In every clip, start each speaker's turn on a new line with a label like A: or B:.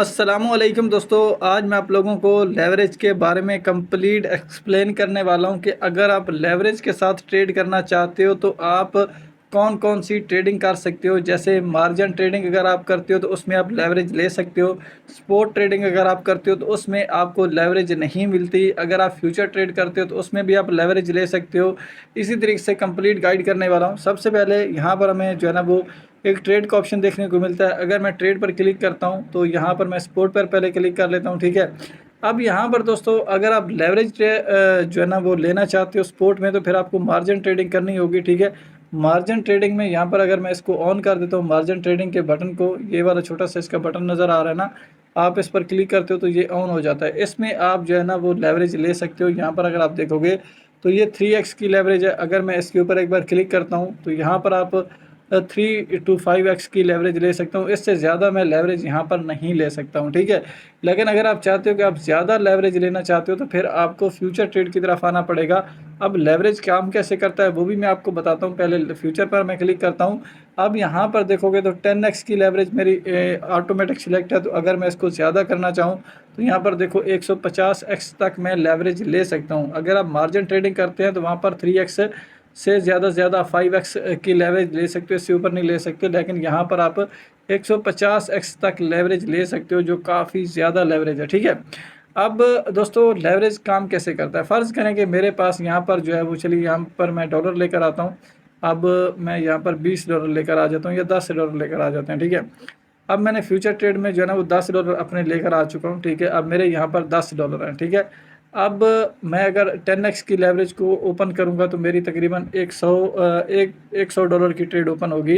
A: अस्सलामुअलैकुम दोस्तों, आज मैं आप लोगों को लेवरेज के बारे में कंप्लीट एक्सप्लेन करने वाला हूं कि अगर आप लेवरेज के साथ ट्रेड करना चाहते हो तो आप कौन कौन सी ट्रेडिंग कर सकते हो। जैसे मार्जिन ट्रेडिंग अगर आप करते हो तो उसमें आप लेवरेज ले सकते हो। स्पॉट ट्रेडिंग अगर आप करते हो तो उसमें आपको लेवरेज नहीं मिलती। अगर आप फ्यूचर ट्रेड करते हो तो उसमें भी आप लेवरेज ले सकते हो। इसी तरीके से कंप्लीट गाइड करने वाला हूँ। सबसे पहले यहाँ पर हमें जो है ना वो एक ट्रेड का ऑप्शन देखने को मिलता है। अगर मैं ट्रेड पर क्लिक करता हूं तो यहां पर मैं स्पोर्ट पर पहले क्लिक कर लेता हूं, ठीक है। अब यहां पर दोस्तों अगर आप लेवरेज जो है ना वो लेना चाहते हो स्पोर्ट में तो फिर आपको मार्जिन ट्रेडिंग करनी होगी, ठीक है। मार्जिन ट्रेडिंग में यहाँ पर अगर मैं इसको ऑन कर देता हूँ, मार्जिन ट्रेडिंग के बटन को, ये वाला छोटा सा इसका बटन नज़र आ रहा है ना, आप इस पर क्लिक करते हो तो ये ऑन हो जाता है। इसमें आप जो है ना वो लेवरेज ले सकते हो। यहाँ पर अगर आप देखोगे तो ये 3x की लेवरेज है। अगर मैं इसके ऊपर एक बार क्लिक करता हूँ तो यहाँ पर आप 3 to 5x की लेवरेज ले सकता हूँ। इससे ज़्यादा मैं लेवरेज यहाँ पर नहीं ले सकता हूँ, ठीक है। लेकिन अगर आप चाहते हो कि आप ज़्यादा लेवरेज लेना चाहते हो तो फिर आपको फ्यूचर ट्रेड की तरफ आना पड़ेगा। अब लेवरेज काम कैसे करता है वो भी मैं आपको बताता हूँ। पहले फ्यूचर पर मैं क्लिक करता हूँ। अब यहाँ पर देखोगे तो 10x की लेवरेज मेरी ऑटोमेटिक सिलेक्ट है। तो अगर मैं इसको ज़्यादा करना चाहूँ तो यहाँ पर देखो 150x तक मैं लेवरेज ले सकता हूँ। अगर आप मार्जिन ट्रेडिंग करते हैं तो वहाँ पर 3x से ज़्यादा 5x की लेवरेज ले सकते हो, इससे ऊपर नहीं ले सकते। लेकिन यहाँ पर आप 150x तक लेवरेज ले सकते हो, जो काफ़ी ज़्यादा लेवरेज है, ठीक है। अब दोस्तों लेवरेज काम कैसे करता है। फ़र्ज़ करें कि मेरे पास यहाँ पर जो है वो, चलिए यहाँ पर मैं डॉलर लेकर आता हूँ। अब मैं यहाँ पर $20 लेकर आ जाता हूँ या $10 लेकर आ जाते हैं, ठीक है। अब मैंने फ्यूचर ट्रेड में जो है ना वो $10 अपने लेकर आ चुका हूँ, ठीक है। अब मेरे यहाँ पर $10 हैं, ठीक है। अब मैं अगर 10x की लेवरेज को ओपन करूंगा तो मेरी तकरीबन 100 डॉलर की ट्रेड ओपन होगी,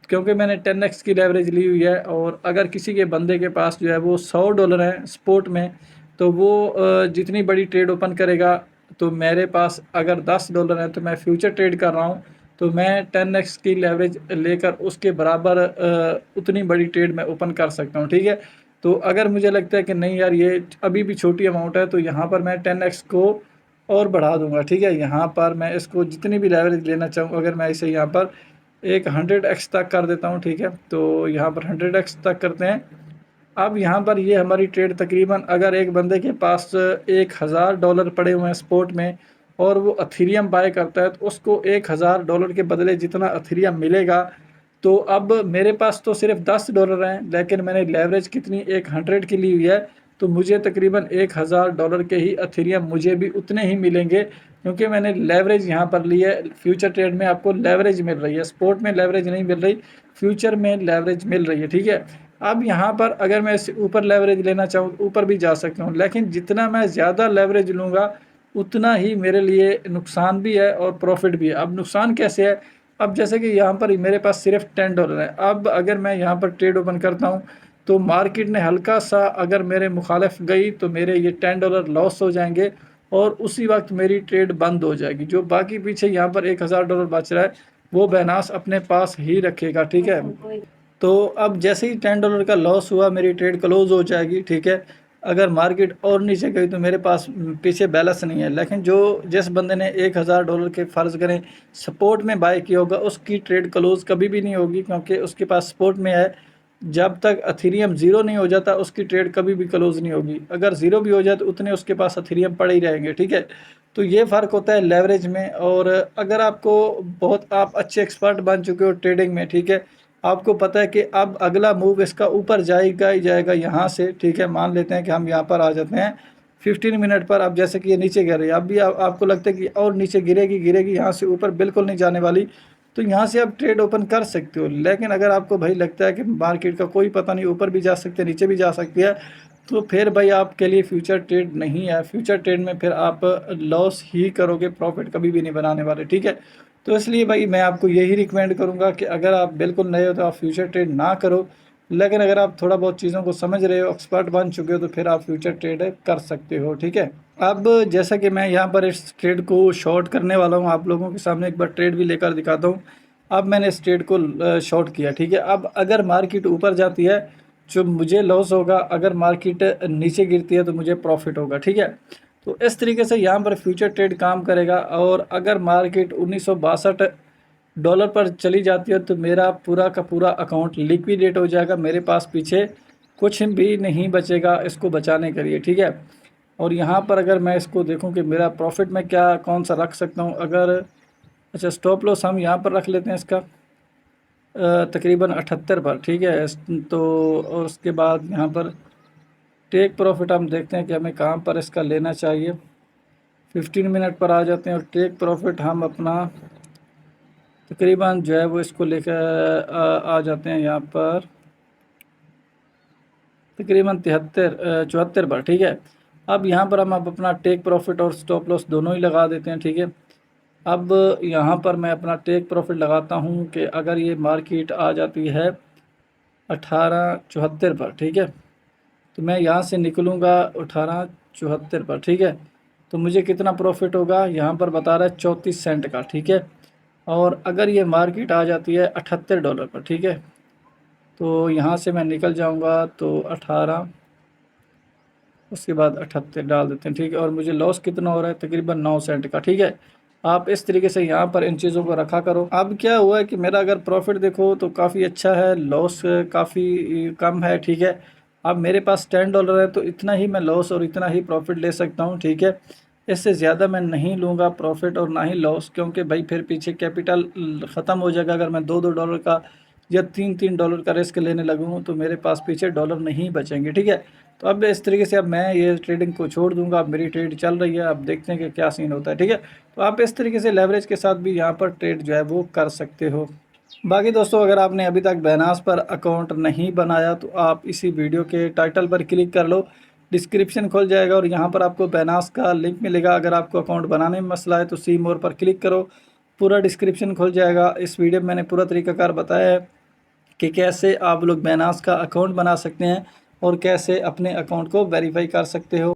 A: क्योंकि मैंने 10x की लेवरेज ली हुई है। और अगर किसी के बंदे के पास जो है वो $100 है स्पोर्ट में, तो वो जितनी बड़ी ट्रेड ओपन करेगा, तो मेरे पास अगर $10 है तो मैं फ्यूचर ट्रेड कर रहा हूँ तो मैं 10x की लेवरेज लेकर उसके बराबर उतनी बड़ी ट्रेड मैं ओपन कर सकता हूँ, ठीक है। तो अगर मुझे लगता है कि नहीं यार ये अभी भी छोटी अमाउंट है तो यहाँ पर मैं 10x को और बढ़ा दूंगा, ठीक है। यहाँ पर मैं इसको जितनी भी लेवरेज लेना चाहूँ, अगर मैं इसे यहाँ पर एक 100x तक कर देता हूँ, ठीक है। तो यहाँ पर 100x तक करते हैं। अब यहाँ पर ये हमारी ट्रेड तकरीबन, अगर एक बंदे के पास $1000 पड़े हुए हैं स्पोर्ट में और वो अथीरियम बाय करता है तो उसको $1000 के बदले जितना अथीरियम मिलेगा। तो अब मेरे पास तो सिर्फ $10 हैं, लेकिन मैंने लेवरेज कितनी 100 की ली हुई है, तो मुझे तकरीबन $1000 के ही अथीरियम मुझे भी उतने ही मिलेंगे, क्योंकि मैंने लेवरेज यहाँ पर ली है। फ्यूचर ट्रेड में आपको लेवरेज मिल रही है, स्पोर्ट में लेवरेज नहीं मिल रही, फ्यूचर में लेवरेज मिल रही है, ठीक है। अब यहाँ पर अगर मैं इससे ऊपर लेवरेज लेना चाहूँ ऊपर भी जा सकता हूँ, लेकिन जितना मैं ज़्यादा लेवरेज लूँगा उतना ही मेरे लिए नुकसान भी है और प्रॉफिट भी है। अब नुकसान कैसे है, अब जैसे कि यहाँ पर मेरे पास सिर्फ $10 है। अब अगर मैं यहाँ पर ट्रेड ओपन करता हूँ तो मार्केट ने हल्का सा अगर मेरे मुखालिफ गई तो मेरे ये $10 लॉस हो जाएंगे और उसी वक्त मेरी ट्रेड बंद हो जाएगी। जो बाकी पीछे यहाँ पर $1000 बच रहा है वो बैनास अपने पास ही रखेगा, ठीक है। तो अब जैसे ही $10 का लॉस हुआ मेरी ट्रेड क्लोज हो जाएगी, ठीक है। अगर मार्केट और नीचे गई तो मेरे पास पीछे बैलेंस नहीं है। लेकिन जो जिस बंदे ने $1000 के फ़र्ज़ करें सपोर्ट में बाय किया होगा उसकी ट्रेड क्लोज कभी भी नहीं होगी, क्योंकि उसके पास सपोर्ट में है। जब तक अथीरियम ज़ीरो नहीं हो जाता उसकी ट्रेड कभी भी क्लोज नहीं होगी। अगर ज़ीरो भी हो जाए तो उतने उसके पास अथीरियम पड़े ही रहेंगे, ठीक है। तो ये फ़र्क होता है लेवरेज में। और अगर आपको बहुत आप अच्छे एक्सपर्ट बन चुके हो ट्रेडिंग में, ठीक है, आपको पता है कि अब अगला मूव इसका ऊपर जाएगा ही जाएगा यहाँ से, ठीक है। मान लेते हैं कि हम यहाँ पर आ जाते हैं 15 मिनट पर। अब जैसे कि ये नीचे गिर रही है, अब भी आपको लगता है कि और नीचे गिरेगी गिरेगी, यहाँ से ऊपर बिल्कुल नहीं जाने वाली, तो यहाँ से आप ट्रेड ओपन कर सकते हो। लेकिन अगर आपको भाई लगता है कि मार्केट का कोई पता नहीं, ऊपर भी जा सकते हैं नीचे भी जा सकती है, तो फिर भाई आपके लिए फ्यूचर ट्रेड नहीं है। फ्यूचर ट्रेड में फिर आप लॉस ही करोगे, प्रॉफिट कभी भी नहीं बनाने वाले, ठीक है। तो इसलिए भाई मैं आपको यही रिकमेंड करूंगा कि अगर आप बिल्कुल नए हो तो आप फ्यूचर ट्रेड ना करो। लेकिन अगर आप थोड़ा बहुत चीज़ों को समझ रहे हो, एक्सपर्ट बन चुके हो, तो फिर आप फ्यूचर ट्रेड कर सकते हो, ठीक है। अब जैसा कि मैं यहाँ पर इस ट्रेड को शॉर्ट करने वाला हूँ, आप लोगों के सामने एक बार ट्रेड भी लेकर दिखाता हूँ। अब मैंने इस ट्रेड को शॉर्ट किया, ठीक है। अब अगर मार्केट ऊपर जाती है जो मुझे लॉस होगा, अगर मार्केट नीचे गिरती है तो मुझे प्रॉफिट होगा, ठीक है। तो इस तरीके से यहाँ पर फ्यूचर ट्रेड काम करेगा। और अगर मार्केट $1962 पर चली जाती है तो मेरा पूरा का पूरा अकाउंट लिक्विडेट हो जाएगा। मेरे पास पीछे कुछ भी नहीं बचेगा इसको बचाने के लिए, ठीक है। और यहाँ पर अगर मैं इसको देखूँ कि मेरा प्रॉफिट में क्या कौन सा रख सकता हूँ, अगर अच्छा स्टॉप लॉस हम यहाँ पर रख लेते हैं इसका तकरीबन 78 पर, ठीक है। तो और उसके बाद यहाँ पर टेक प्रॉफिट हम देखते हैं कि हमें कहाँ पर इसका लेना चाहिए। 15 मिनट पर आ जाते हैं और टेक प्रॉफिट हम अपना तकरीबन जो है वो इसको लेकर आ जाते हैं यहाँ पर तकरीबन 74 पर, ठीक है। अब यहाँ पर हम अब अपना टेक प्रॉफिट और स्टॉप लॉस दोनों ही लगा देते हैं, ठीक है। अब यहाँ पर मैं अपना टेक प्रॉफिट लगाता हूँ कि अगर ये मार्केट आ जाती है 1874 पर, ठीक है, तो मैं यहाँ से निकलूँगा 1874 पर, ठीक है। तो मुझे कितना प्रॉफिट होगा, यहाँ पर बता रहा है 34 सेंट का, ठीक है। और अगर ये मार्केट आ जाती है $78 पर, ठीक है, तो यहाँ से मैं निकल जाऊँगा तो 18, उसके बाद 78 डाल देते हैं, ठीक है। और मुझे लॉस कितना हो रहा है, तकरीबन 9 सेंट का, ठीक है। आप इस तरीके से यहाँ पर इन चीज़ों को रखा करो। अब क्या हुआ है कि मेरा अगर प्रॉफिट देखो तो काफ़ी अच्छा है, लॉस काफ़ी कम है, ठीक है। अब मेरे पास $10 है तो इतना ही मैं लॉस और इतना ही प्रॉफिट ले सकता हूँ, ठीक है। इससे ज़्यादा मैं नहीं लूँगा प्रॉफिट और ना ही लॉस, क्योंकि भाई फिर पीछे कैपिटल ख़त्म हो जाएगा। अगर मैं दो डॉलर का या तीन डॉलर का रिस्क लेने लगूँ तो मेरे पास पीछे डॉलर नहीं बचेंगे, ठीक है। तो अब इस तरीके से अब मैं ये ट्रेडिंग को छोड़ दूंगा। अब मेरी ट्रेड चल रही है, अब देखते हैं कि क्या सीन होता है, ठीक है। तो आप इस तरीके से लेवरेज के साथ भी यहाँ पर ट्रेड जो है वो कर सकते हो। बाकी दोस्तों, अगर आपने अभी तक बाइनेंस पर अकाउंट नहीं बनाया तो आप इसी वीडियो के टाइटल पर क्लिक कर लो, डिस्क्रिप्शन खुल जाएगा और यहाँ पर आपको बाइनेंस का लिंक मिलेगा। अगर आपको अकाउंट बनाने में मसला है तो सी मोर पर क्लिक करो, पूरा डिस्क्रिप्शन खुल जाएगा। इस वीडियो में मैंने पूरा तरीकाकार बताया है कि कैसे आप लोग बाइनेंस का अकाउंट बना सकते हैं और कैसे अपने अकाउंट को वेरीफाई कर सकते हो।